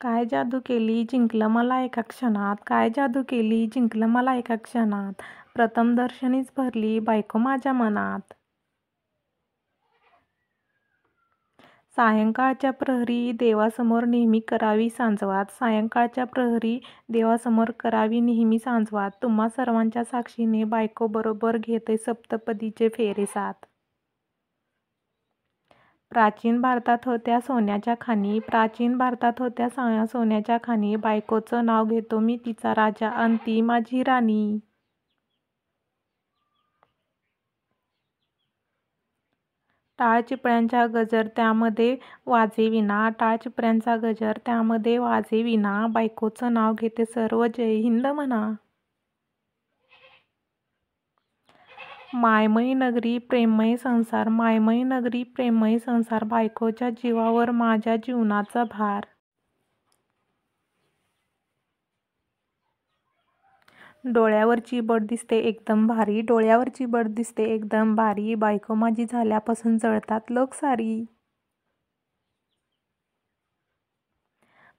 काय जादू केली जिंकलं मला एका क्षणात, काय जादू केली जिंकलं मला एका क्षणात, प्रथम दर्शनीच भरली बायको माझ्या मनात. सायंकाळच्या प्रहरी देवासमोर नेहमी करावी सांजवात, सायंकाळच्या प्रहरी देवासमोर करावी नेहमी सांजवात, तुम्हा सर्वांच्या साक्षीने बायको बरोबर घेते सप्तपदीचे फेरे सात. प्राचीन भारतात होत्या सोन्याच्या खाणी, प्राचीन भारतात होत्या सोन्याच्या खाणी, बायकोचं नाव घेतो मी तिचा राजा अन ती माझी राणी. टाळचिपळ्यांचा गजर त्यामध्ये वाजे विना, टाळचिपळ्यांचा गजर त्यामध्ये वाजे विना, बायकोचं नाव घेते सर्व जय हिंद म्हणा. मायमयी नगरी प्रेममय संसार, मायमयी नगरी प्रेममय संसार, बायकोच्या जीवावर माझ्या जीवनाचा भार. डोळ्यावरची बड दिसते एकदम भारी, डोळ्यावरची बड दिसते एकदम भारी, बायको माझी झाल्यापासून जळतात लोक सारी.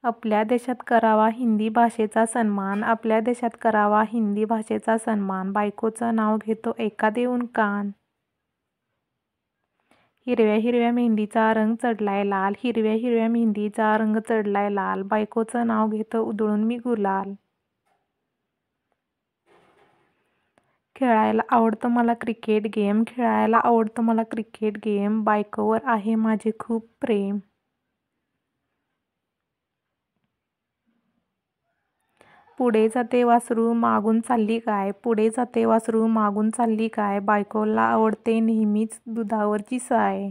आपल्या देशात करावा हिंदी भाषेचा सन्मान, आपल्या देशात करावा हिंदी भाषेचा सन्मान, बायकोचं नाव घेतो एका देऊन कान. हिरव्या हिरव्या मेहंदीचा रंग चढलाय लाल, हिरव्या हिरव्या मेहंदीचा रंग चढलाय लाल, बायकोचं नाव घेतो उधळून मी गुलाल. खेळायला आवडतं मला क्रिकेट गेम, खेळायला आवडतं मला क्रिकेट गेम, बायकोवर आहे माझे खूप प्रेम. पुढे जाते वासरू मागून चालली काय, पुढे जाते वासरू मागून चालली काय, बायकोला आवडते नेहमीच दुधावरची साय.